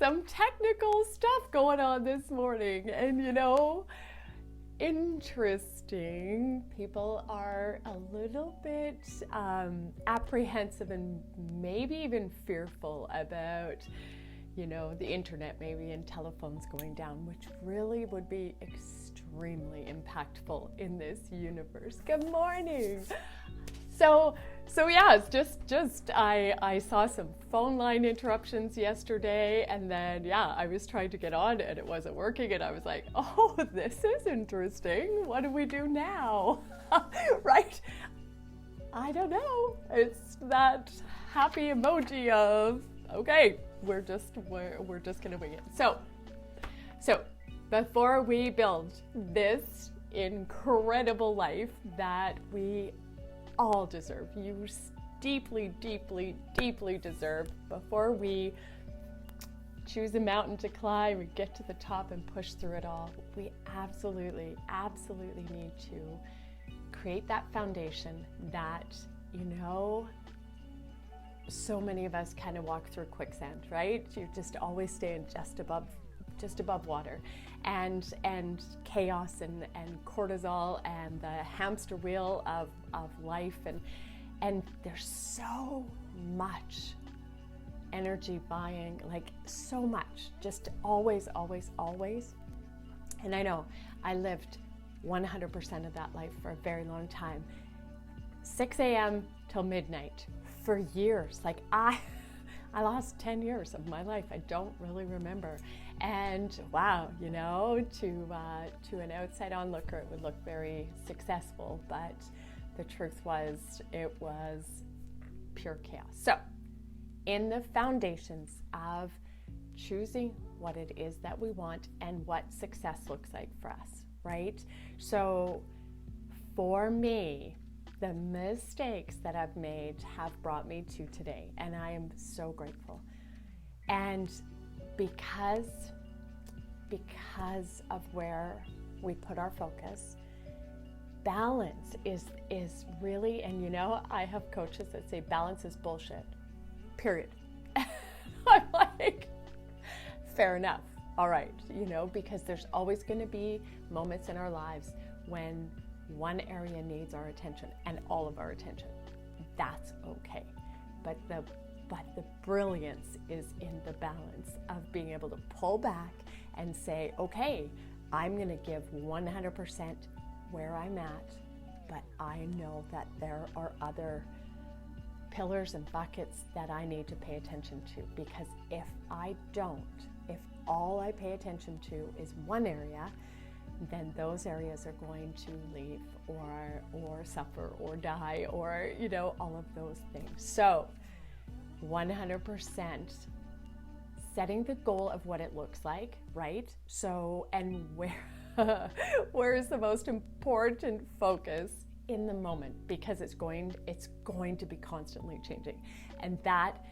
some technical stuff going on this morning. And interesting. People are a little bit apprehensive and maybe even fearful about, the internet maybe and telephones going down, which really would be extremely impactful in this universe. Good morning. So yeah, it's just I saw some phone line interruptions yesterday, and then I was trying to get on and it wasn't working, and I was like, oh, this is interesting. What do we do now? Right? I don't know. It's that happy emoji of okay, we're just gonna wing it. So before we build this incredible life that we all deserve, you deeply, deeply, deeply deserve, before we choose a mountain to climb, we get to the top and push through it all, we absolutely, absolutely need to create that foundation that, so many of us kind of walk through quicksand, right? You're just always staying just above water, and chaos and cortisol and the hamster wheel of life, and there's so much energy buying, like so much, just always. And I know I lived 100% of that life for a very long time, 6 a.m. till midnight for years. Like I lost 10 years of my life. I don't really remember. And wow, to an outside onlooker, it would look very successful, but the truth was, it was pure chaos. So in the foundations of choosing what it is that we want and what success looks like for us, right? So for me, the mistakes that I've made have brought me to today, and I am so grateful. And because of where we put our focus, balance is really, and I have coaches that say balance is bullshit, period. I'm like, fair enough, all right, because there's always going to be moments in our lives when one area needs our attention and all of our attention. That's okay. But the brilliance is in the balance of being able to pull back and say, okay, I'm going to give 100% where I'm at, but I know that there are other pillars and buckets that I need to pay attention to, because if all I pay attention to is one area, then those areas are going to leave or suffer or die or, all of those things. So 100% setting the goal of what it looks like, right? So, and where is the most important focus in the moment, because it's going to be constantly changing. And that,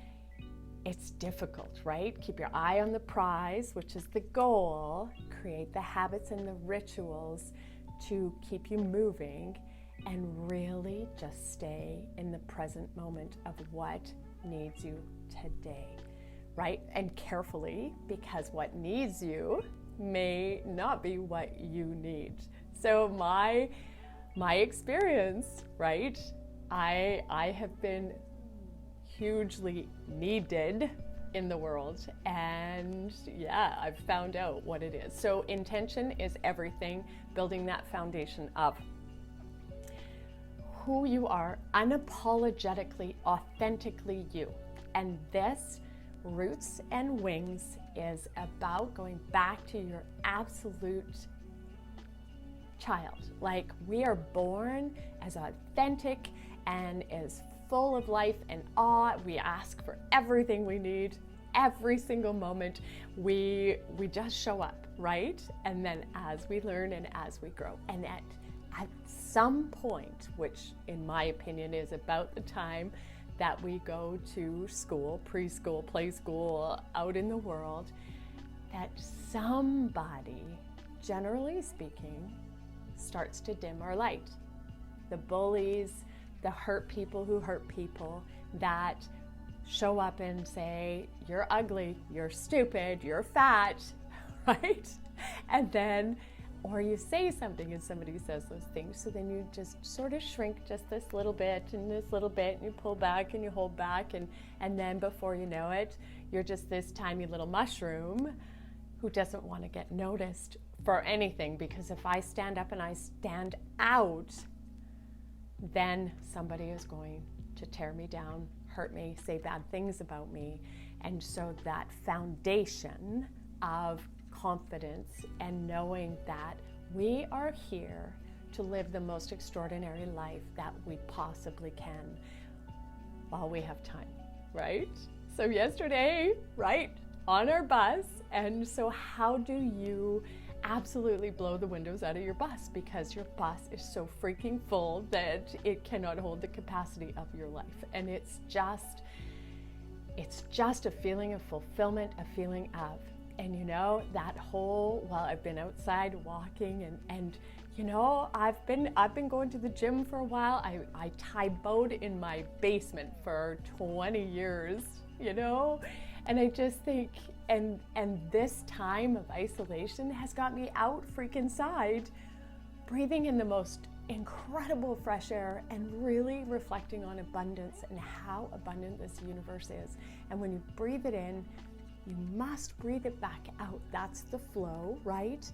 it's difficult, right? Keep your eye on the prize, which is the goal. Create the habits and the rituals to keep you moving, and really just stay in the present moment of what needs you today, right? And carefully, because what needs you may not be what you need. So my experience, right? I have been hugely needed in the world, and I've found out what it is. So intention is everything, building that foundation of who you are, unapologetically, authentically you. And this Roots and Wings is about going back to your absolute child. Like, we are born as authentic and as full of life and awe. We ask for everything we need every single moment. We just show up, right? And then as we learn and as we grow, and at some point, which in my opinion is about the time that we go to school, preschool, play school, out in the world, that somebody, generally speaking, starts to dim our light. The bullies, the hurt people who hurt people, that show up and say, you're ugly, you're stupid, you're fat, right? And then, or you say something and somebody says those things, so then you just sort of shrink just this little bit and this little bit, and you pull back and you hold back, and then before you know it, you're just this tiny little mushroom who doesn't want to get noticed for anything, because if I stand up and I stand out, then somebody is going to tear me down, hurt me, say bad things about me. And so that foundation of confidence and knowing that we are here to live the most extraordinary life that we possibly can while we have time, right? So yesterday, right, on our bus, and so how do you absolutely blow the windows out of your bus, because your bus is so freaking full that it cannot hold the capacity of your life. And it's just a feeling of fulfillment, a feeling of, and you know, that whole, well, I've been outside walking and you know, I've been going to the gym for a while. I Tae-boed in my basement for 20 years, you know, and I just think, and this time of isolation has got me out freaking side, breathing in the most incredible fresh air and really reflecting on abundance and how abundant this universe is. And when you breathe it in, you must breathe it back out. That's the flow, right?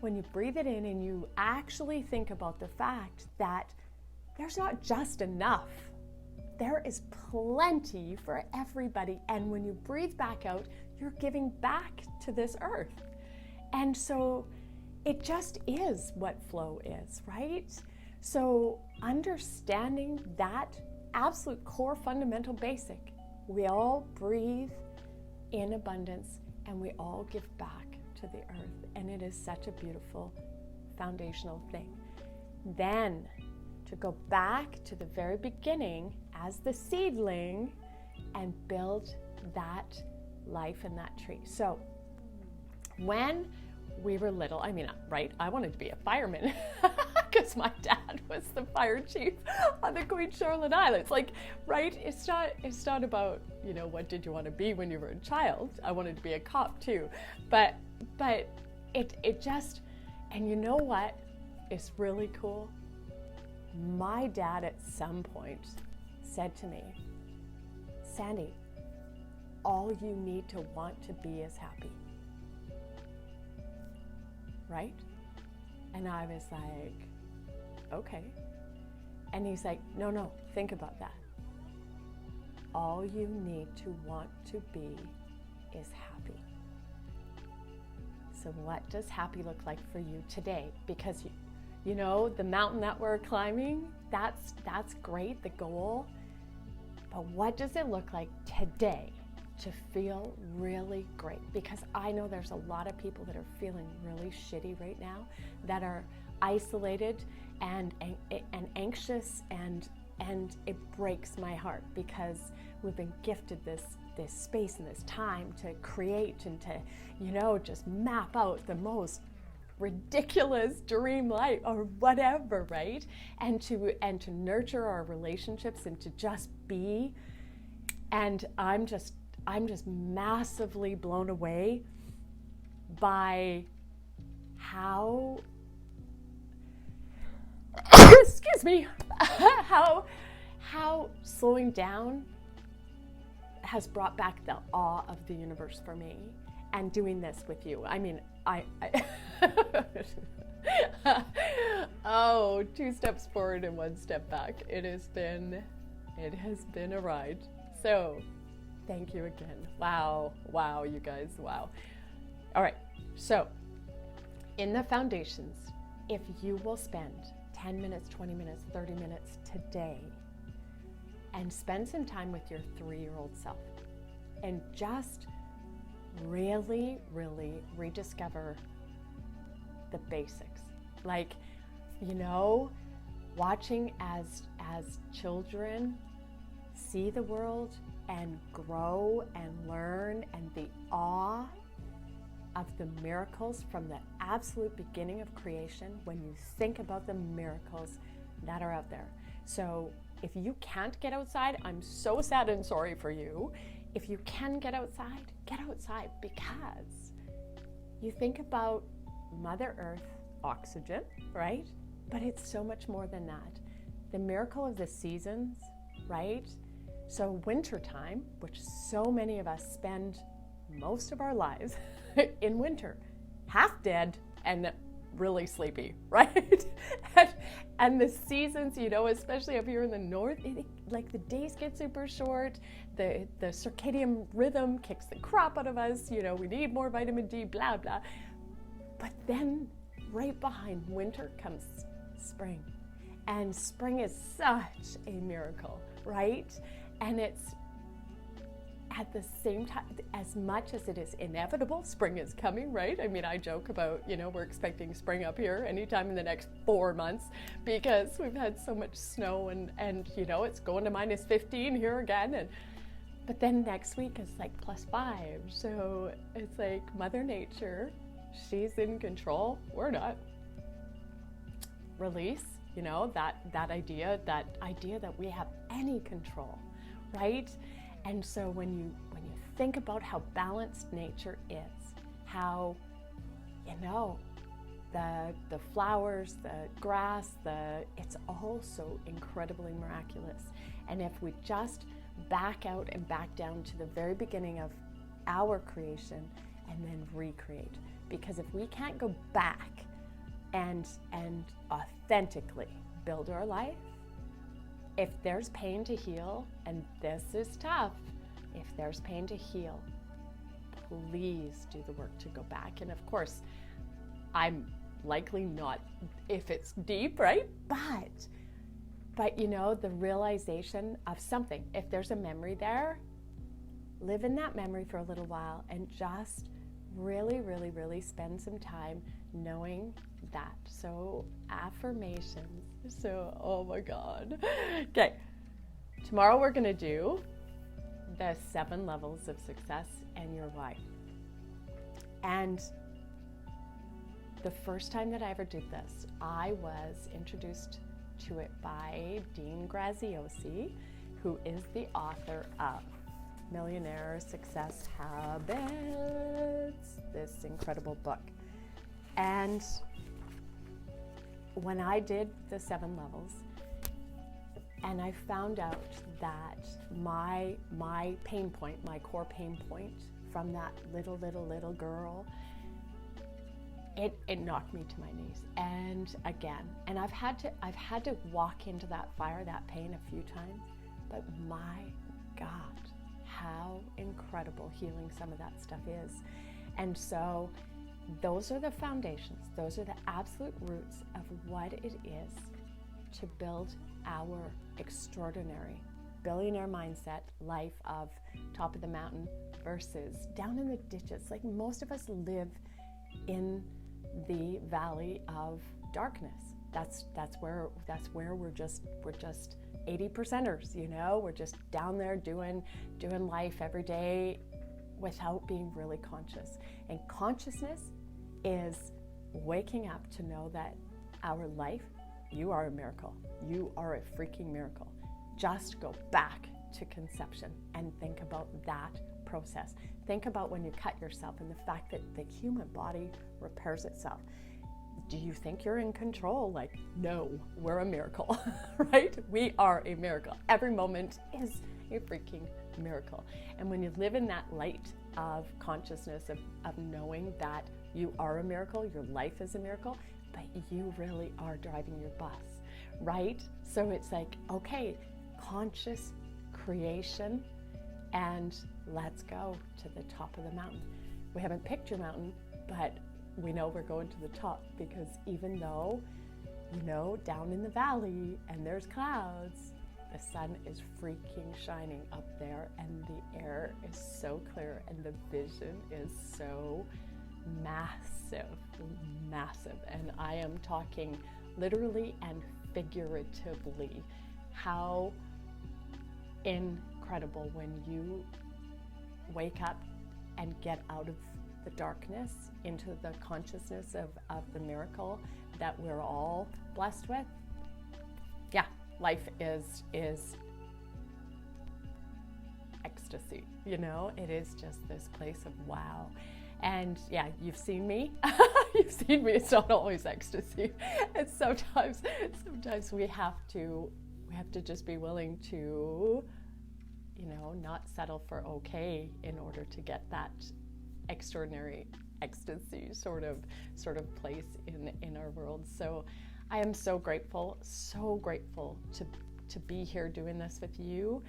When you breathe it in and you actually think about the fact that there's not just enough, there is plenty for everybody. And when you breathe back out, you're giving back to this earth. And so it just is what flow is, right? So understanding that absolute core fundamental basic, we all breathe in abundance and we all give back to the earth. And it is such a beautiful foundational thing. Then to go back to the very beginning as the seedling and build that life in that tree. So when we were little, I mean, right, I wanted to be a fireman because my dad was the fire chief on the Queen Charlotte Islands. Like, right, it's not about, you know, what did you want to be when you were a child? I wanted to be a cop too. But it just, and you know what is really cool? My dad at some point said to me, Sandy, all you need to want to be is happy. Right? And I was like, okay. And he's like, no, think about that. All you need to want to be is happy. So what does happy look like for you today? Because you know, the mountain that we're climbing, that's great, the goal. But what does it look like today to feel really great? Because I know there's a lot of people that are feeling really shitty right now, that are isolated and anxious, and it breaks my heart, because we've been gifted this space and this time to create and to, you know, just map out the most ridiculous dream life or whatever, right? And to nurture our relationships and to just be. And I'm just massively blown away by how excuse me, how slowing down has brought back the awe of the universe for me, and doing this with you. I mean, I oh, 2 steps forward and 1 step back. It has been a ride. So thank you again. Wow, you guys, wow. All right, so in the foundations, if you will spend 10 minutes, 20 minutes, 30 minutes today and spend some time with your 3-year-old self and just really, really rediscover the basics. Like, you know, watching as children see the world and grow and learn, and the awe of the miracles from the absolute beginning of creation, when you think about the miracles that are out there. So if you can't get outside, I'm so sad and sorry for you. If you can get outside because you think about Mother Earth, oxygen, right? But it's so much more than that. The miracle of the seasons, right? So wintertime, which so many of us spend most of our lives in winter, half dead and really sleepy, right? and the seasons, you know, especially up here in the north, like the days get super short, the circadian rhythm kicks the crap out of us, you know, we need more vitamin D, blah, blah. But then right behind winter comes spring. And spring is such a miracle, right? And it's at the same time, as much as it is inevitable, spring is coming, right? I mean, I joke about, you know, we're expecting spring up here anytime in the next 4 months because we've had so much snow and you know, it's going to minus 15 here again. But then next week is like +5. So it's like Mother Nature, she's in control, we're not. Release, you know, that idea that we have any control, right? And so when you think about how balanced nature is, how, you know, the flowers, the grass, it's all so incredibly miraculous. And if we just back out and back down to the very beginning of our creation and then recreate, because if we can't go back and authentically build our life, if there's pain to heal, and this is tough, if there's pain to heal, please do the work to go back. And of course, I'm likely not if it's deep, right? But you know, the realization of something, if there's a memory there, live in that memory for a little while and just really, really, really spend some time knowing that. So affirmations. So, oh my God. Okay. Tomorrow we're going to do the 7 levels of success and your why. And the first time that I ever did this, I was introduced to it by Dean Graziosi, who is the author of Millionaire Success Habits, this incredible book. And when I did the 7 levels, and I found out that my pain point, my core pain point from that little girl, it knocked me to my knees. And again, and I've had to walk into that fire, that pain a few times, but my God, how incredible healing some of that stuff is. And so those are the foundations, those are the absolute roots of what it is to build our extraordinary billionaire mindset life of top of the mountain versus down in the ditches. Like most of us live in the valley of darkness. That's where we're just 80%ers, you know, we're just down there doing life every day without being really conscious. And consciousness is waking up to know that our life, you are a miracle. You are a freaking miracle. Just go back to conception and think about that process. Think about when you cut yourself and the fact that the human body repairs itself. Do you think you're in control? Like, no, we're a miracle, right? We are a miracle. Every moment is a freaking miracle. And when you live in that light of consciousness, of knowing that you are a miracle, your life is a miracle, but you really are driving your bus, right? So it's like, okay, conscious creation, and let's go to the top of the mountain. We haven't picked your mountain, but we know we're going to the top, because even though, you know, down in the valley and there's clouds, the sun is freaking shining up there, and the air is so clear, and the vision is so massive. And I am talking literally and figuratively. How incredible when you wake up and get out of the darkness into the consciousness of the miracle that we're all blessed with. Yeah, life is ecstasy, you know? It is just this place of wow. And yeah, you've seen me. You've seen me. It's not always ecstasy. And sometimes we have to just be willing to, you know, not settle for okay in order to get that extraordinary ecstasy sort of place in our world. So I am so grateful to be here doing this with you.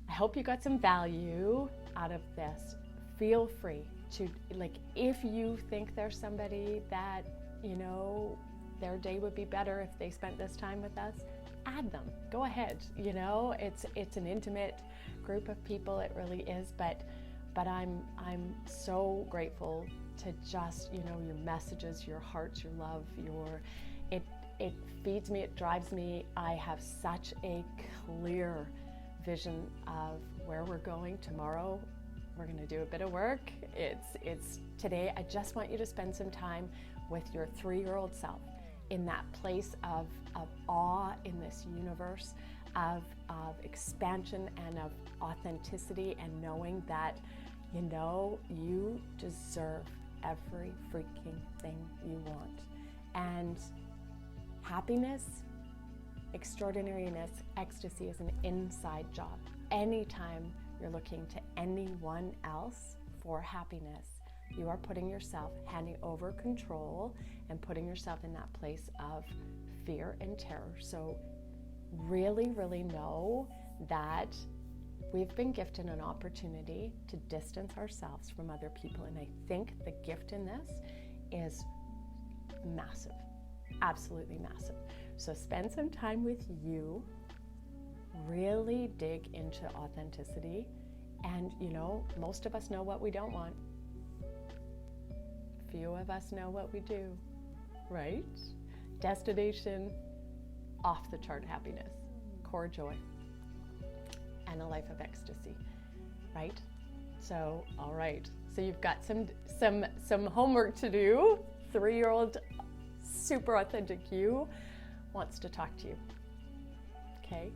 I hope you got some value out of this. Feel free to, like, if you think there's somebody that, you know, their day would be better if they spent this time with us, add them. Go ahead. You know, it's an intimate group of people. It really is. But I'm so grateful to just, you know, your messages, your hearts, your love, it feeds me, it drives me. I have such a clear vision of where we're going tomorrow. We're going to do a bit of work. It's today. I just want you to spend some time with your 3-year-old self in that place of awe in this universe, of expansion and of authenticity, and knowing that, you know, you deserve every freaking thing you want. And happiness, extraordinariness, ecstasy is an inside job. Anytime you're looking to anyone else for happiness, you are putting yourself, handing over control and putting yourself in that place of fear and terror. So really, really know that we've been gifted an opportunity to distance ourselves from other people. And I think the gift in this is massive, absolutely massive. So spend some time with you, really dig into authenticity. And, you know, most of us know what we don't want. Few of us know what we do, right? Destination, off the chart happiness, core joy, and a life of ecstasy, right? So, all right. So you've got some homework to do. 3-year-old, super authentic you wants to talk to you. Okay?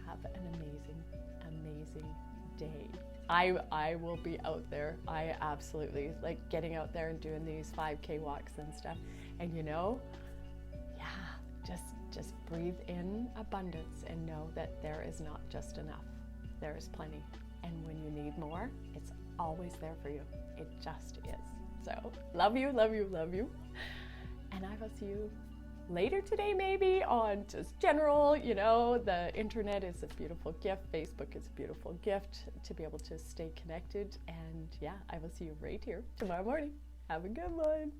Have an amazing day. I will be out there. I absolutely like getting out there and doing these 5K walks and stuff. And you know, yeah, just breathe in abundance and know that there is not just enough. There is plenty. And when you need more, it's always there for you. It just is. So love you. And I will see you later today, maybe on just general, you know, the internet is a beautiful gift. Facebook is a beautiful gift to be able to stay connected. And yeah, I will see you right here tomorrow morning. Have a good one.